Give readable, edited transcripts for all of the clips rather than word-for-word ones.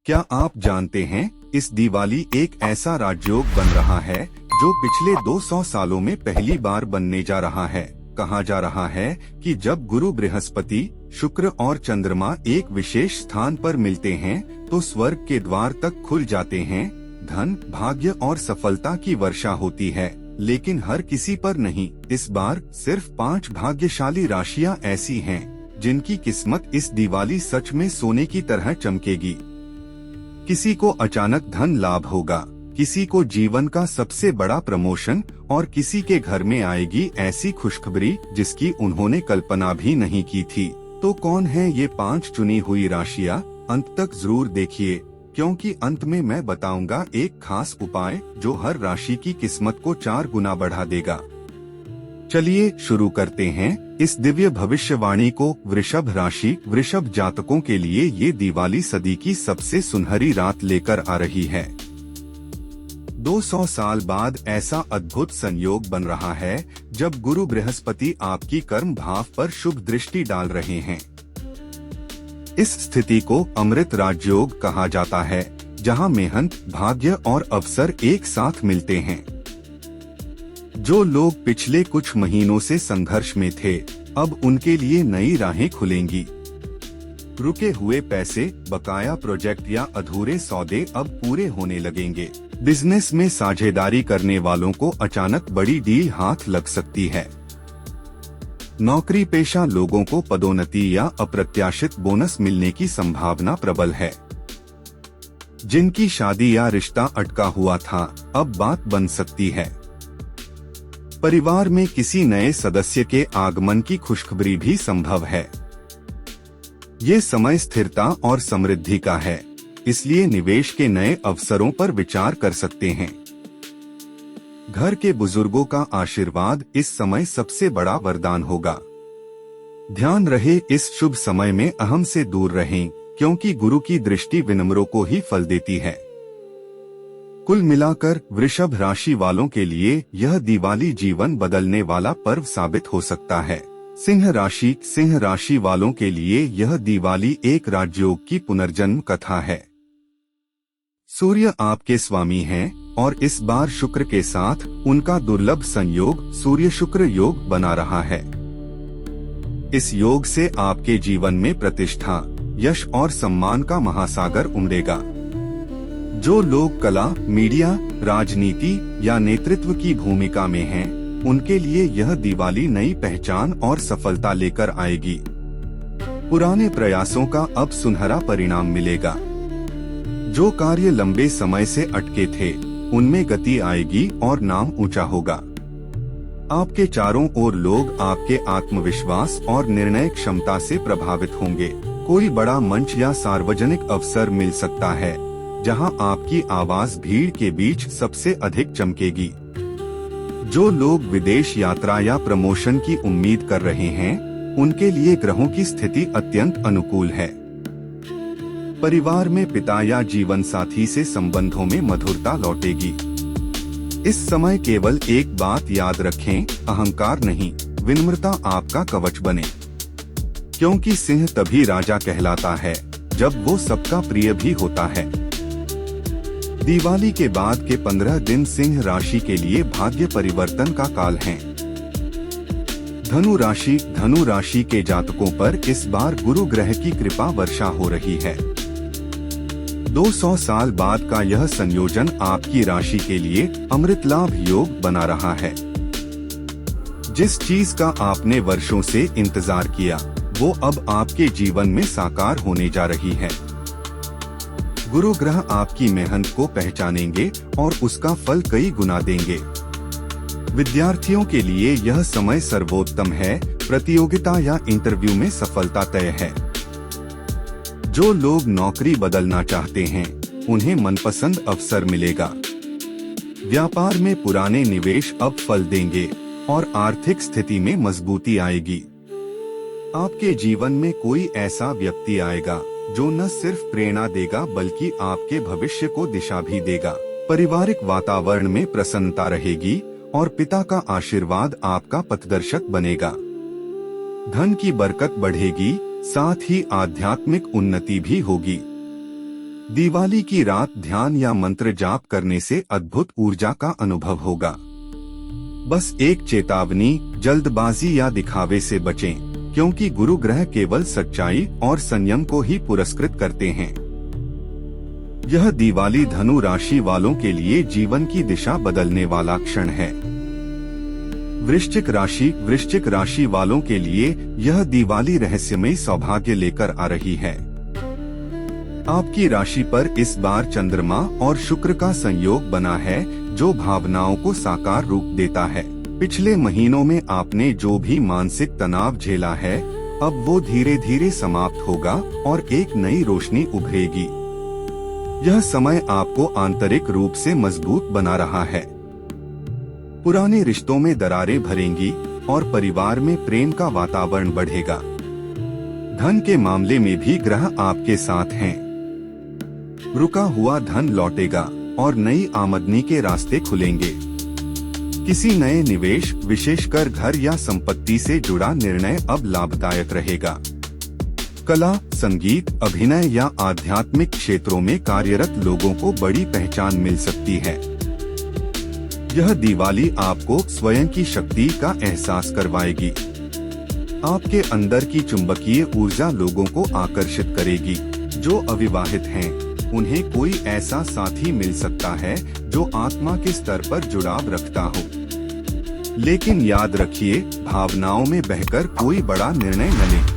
क्या आप जानते हैं, इस दिवाली एक ऐसा राजयोग बन रहा है जो पिछले 200 सालों में पहली बार बनने जा रहा है। कहा जा रहा है कि जब गुरु बृहस्पति, शुक्र और चंद्रमा एक विशेष स्थान पर मिलते हैं तो स्वर्ग के द्वार तक खुल जाते हैं, धन, भाग्य और सफलता की वर्षा होती है। लेकिन हर किसी पर नहीं। इस बार सिर्फ 5 भाग्यशाली राशियां ऐसी हैं जिनकी किस्मत इस दिवाली सच में सोने की तरह चमकेगी। किसी को अचानक धन लाभ होगा, किसी को जीवन का सबसे बड़ा प्रमोशन और किसी के घर में आएगी ऐसी खुशखबरी जिसकी उन्होंने कल्पना भी नहीं की थी। तो कौन है ये 5 चुनी हुई राशियां? अंत तक जरूर देखिए, क्योंकि अंत में मैं बताऊंगा एक खास उपाय जो हर राशि की किस्मत को 4 गुना बढ़ा देगा। चलिए शुरू करते हैं इस दिव्य भविष्यवाणी को। वृषभ राशि, वृषभ जातकों के लिए ये दिवाली सदी की सबसे सुनहरी रात लेकर आ रही है। 200 साल बाद ऐसा अद्भुत संयोग बन रहा है जब गुरु बृहस्पति आपकी कर्म भाव पर शुभ दृष्टि डाल रहे हैं। इस स्थिति को अमृत राजयोग कहा जाता है, जहां मेहनत, भाग्य और अवसर एक साथ मिलते हैं। जो लोग पिछले कुछ महीनों से संघर्ष में थे, अब उनके लिए नई राहें खुलेंगी। रुके हुए पैसे, बकाया प्रोजेक्ट या अधूरे सौदे अब पूरे होने लगेंगे। बिजनेस में साझेदारी करने वालों को अचानक बड़ी डील हाथ लग सकती है। नौकरी पेशा लोगों को पदोन्नति या अप्रत्याशित बोनस मिलने की संभावना प्रबल है। जिनकी शादी या रिश्ता अटका हुआ था, अब बात बन सकती है। परिवार में किसी नए सदस्य के आगमन की खुशखबरी भी संभव है। ये समय स्थिरता और समृद्धि का है, इसलिए निवेश के नए अवसरों पर विचार कर सकते हैं। घर के बुजुर्गों का आशीर्वाद इस समय सबसे बड़ा वरदान होगा। ध्यान रहे, इस शुभ समय में अहम से दूर रहें, क्योंकि गुरु की दृष्टि विनम्रों को ही फल देती है। कुल मिलाकर वृषभ राशि वालों के लिए यह दिवाली जीवन बदलने वाला पर्व साबित हो सकता है। सिंह राशि, सिंह राशि वालों के लिए यह दिवाली एक राजयोग की पुनर्जन्म कथा है। सूर्य आपके स्वामी हैं और इस बार शुक्र के साथ उनका दुर्लभ संयोग सूर्य शुक्र योग बना रहा है। इस योग से आपके जीवन में प्रतिष्ठा, यश और सम्मान का महासागर उमड़ेगा। जो लोग कला, मीडिया, राजनीति या नेतृत्व की भूमिका में हैं, उनके लिए यह दिवाली नई पहचान और सफलता लेकर आएगी। पुराने प्रयासों का अब सुनहरा परिणाम मिलेगा। जो कार्य लंबे समय से अटके थे, उनमें गति आएगी और नाम ऊंचा होगा। आपके चारों ओर लोग आपके आत्मविश्वास और निर्णय क्षमता से प्रभावित होंगे। कोई बड़ा मंच या सार्वजनिक अवसर मिल सकता है, जहां आपकी आवाज भीड़ के बीच सबसे अधिक चमकेगी। जो लोग विदेश यात्रा या प्रमोशन की उम्मीद कर रहे हैं, उनके लिए ग्रहों की स्थिति अत्यंत अनुकूल है। परिवार में पिता या जीवन साथी से संबंधों में मधुरता लौटेगी। इस समय केवल एक बात याद रखें, अहंकार नहीं, विनम्रता आपका कवच बने। क्योंकि सिंह तभी राजा कहलाता है जब वो सबका प्रिय भी होता है। दिवाली के बाद के 15 दिन सिंह राशि के लिए भाग्य परिवर्तन का काल हैं। धनु राशि, धनु राशि के जातकों पर इस बार गुरु ग्रह की कृपा वर्षा हो रही है। 200 साल बाद का यह संयोजन आपकी राशि के लिए अमृत लाभ योग बना रहा है। जिस चीज का आपने वर्षों से इंतजार किया, वो अब आपके जीवन में साकार होने जा रही है। गुरु ग्रह आपकी मेहनत को पहचानेंगे और उसका फल कई गुना देंगे। विद्यार्थियों के लिए यह समय सर्वोत्तम है। प्रतियोगिता या इंटरव्यू में सफलता तय है। जो लोग नौकरी बदलना चाहते हैं, उन्हें मनपसंद अवसर मिलेगा। व्यापार में पुराने निवेश अब फल देंगे और आर्थिक स्थिति में मजबूती आएगी। आपके जीवन में कोई ऐसा व्यक्ति आएगा जो न सिर्फ प्रेरणा देगा बल्कि आपके भविष्य को दिशा भी देगा। पारिवारिक वातावरण में प्रसन्नता रहेगी और पिता का आशीर्वाद आपका पथदर्शक बनेगा। धन की बरकत बढ़ेगी, साथ ही आध्यात्मिक उन्नति भी होगी। दिवाली की रात ध्यान या मंत्र जाप करने से अद्भुत ऊर्जा का अनुभव होगा। बस एक चेतावनी, जल्दबाजी या दिखावे से बचें, क्योंकि गुरु ग्रह केवल सच्चाई और संयम को ही पुरस्कृत करते हैं। यह दिवाली धनु राशि वालों के लिए जीवन की दिशा बदलने वाला क्षण है। वृश्चिक राशि वालों के लिए यह दिवाली रहस्यमय सौभाग्य लेकर आ रही है। आपकी राशि पर इस बार चंद्रमा और शुक्र का संयोग बना है, जो भावनाओं को साकार रूप देता है। पिछले महीनों में आपने जो भी मानसिक तनाव झेला है, अब वो धीरे धीरे समाप्त होगा और एक नई रोशनी उभरेगी। यह समय आपको आंतरिक रूप से मजबूत बना रहा है। पुराने रिश्तों में दरारें भरेंगी और परिवार में प्रेम का वातावरण बढ़ेगा। धन के मामले में भी ग्रह आपके साथ हैं। रुका हुआ धन लौटेगा और नई आमदनी के रास्ते खुलेंगे। किसी नए निवेश, विशेषकर घर या संपत्ति से जुड़ा निर्णय अब लाभदायक रहेगा। कला, संगीत, अभिनय या आध्यात्मिक क्षेत्रों में कार्यरत लोगों को बड़ी पहचान मिल सकती है। यह दिवाली आपको स्वयं की शक्ति का एहसास करवाएगी। आपके अंदर की चुंबकीय ऊर्जा लोगों को आकर्षित करेगी। जो अविवाहित हैं, उन्हें कोई ऐसा साथी मिल सकता है जो आत्मा के स्तर पर जुड़ाव रखता हो। लेकिन याद रखिए, भावनाओं में बहकर कोई बड़ा निर्णय न लें।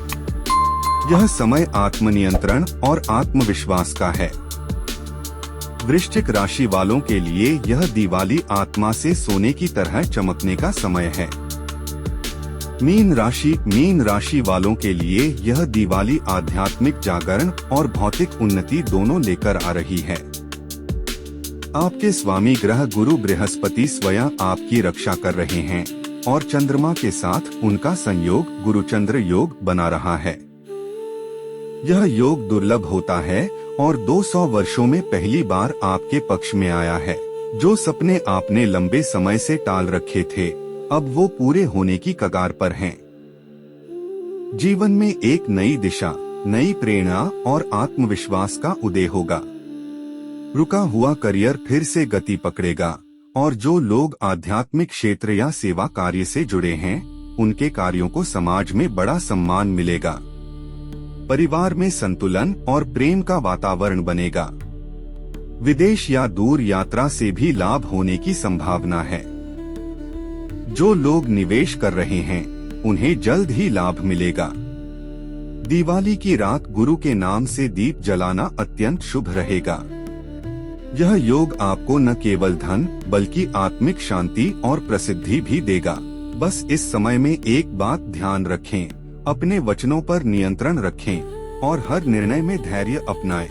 यह समय आत्मनियंत्रण और आत्मविश्वास का है। वृश्चिक राशि वालों के लिए यह दिवाली आत्मा से सोने की तरह चमकने का समय है। मीन राशि वालों के लिए यह दिवाली आध्यात्मिक जागरण और भौतिक उन्नति दोनों लेकर आ रही है। आपके स्वामी ग्रह गुरु बृहस्पति स्वयं आपकी रक्षा कर रहे हैं और चंद्रमा के साथ उनका संयोग गुरु चंद्र योग बना रहा है। यह योग दुर्लभ होता है और 200 वर्षों में पहली बार आपके पक्ष में आया है। जो सपने आपने लंबे समय से टाल रखे थे, अब वो पूरे होने की कगार पर हैं। जीवन में एक नई दिशा, नई प्रेरणा और आत्मविश्वास का उदय होगा। रुका हुआ करियर फिर से गति पकड़ेगा और जो लोग आध्यात्मिक क्षेत्र या सेवा कार्य से जुड़े हैं, उनके कार्यों को समाज में बड़ा सम्मान मिलेगा। परिवार में संतुलन और प्रेम का वातावरण बनेगा। विदेश या दूर यात्रा से भी लाभ होने की संभावना है। जो लोग निवेश कर रहे हैं, उन्हें जल्द ही लाभ मिलेगा। दिवाली की रात गुरु के नाम से दीप जलाना अत्यंत शुभ रहेगा। यह योग आपको न केवल धन बल्कि आत्मिक शांति और प्रसिद्धि भी देगा। बस इस समय में एक बात ध्यान रखें, अपने वचनों पर नियंत्रण रखें और हर निर्णय में धैर्य अपनाएं।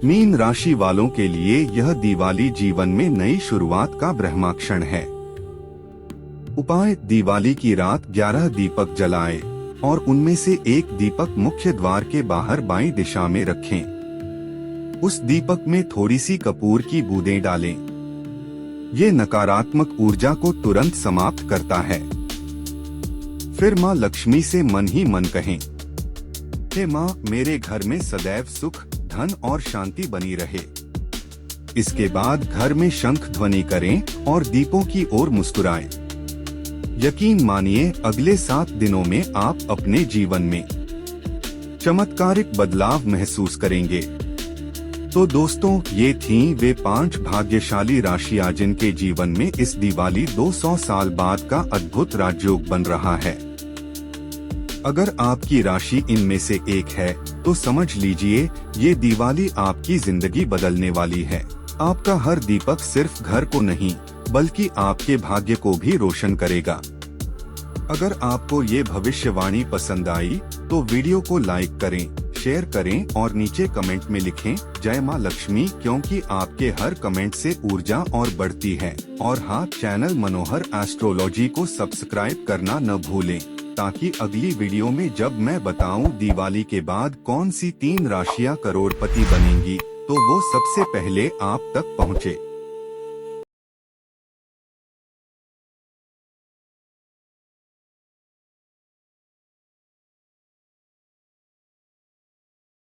मीन राशि वालों के लिए यह दिवाली जीवन में नई शुरुआत का ब्रह्माक्षण है। उपाय: दिवाली की रात 11 दीपक जलाएं और उनमें से एक दीपक मुख्य द्वार के बाहर बाईं दिशा में रखें। उस दीपक में थोड़ी सी कपूर की बूंदें डालें। ये नकारात्मक ऊर्जा को तुरंत समाप्त करता है। फिर माँ लक्ष्मी से मन ही मन कहें, हे माँ, मेरे घर में सदैव सुख, धन और शांति बनी रहे। इसके बाद घर में शंख ध्वनि करें और दीपों की ओर मुस्कुराएं। यकीन मानिए, अगले 7 दिनों में आप अपने जीवन में चमत्कारिक बदलाव महसूस करेंगे। तो दोस्तों, ये थीं वे 5 भाग्यशाली राशियां जिनके जीवन में इस दिवाली 200 साल बाद का अद्भुत राजयोग बन रहा है। अगर आपकी राशि इनमें से एक है, तो समझ लीजिए ये दिवाली आपकी जिंदगी बदलने वाली है। आपका हर दीपक सिर्फ घर को नहीं, बल्कि आपके भाग्य को भी रोशन करेगा। अगर आपको ये भविष्यवाणी पसंद आई, तो वीडियो को लाइक करें, शेयर करें और नीचे कमेंट में लिखें जय माँ लक्ष्मी, क्योंकि आपके हर कमेंट से ऊर्जा और बढ़ती है। और हाँ, चैनल मनोहर एस्ट्रोलॉजी को सब्सक्राइब करना न भूलें, ताकि अगली वीडियो में जब मैं बताऊं दिवाली के बाद कौन सी 3 राशियां करोड़पति बनेंगी, तो वो सबसे पहले आप तक पहुँचे।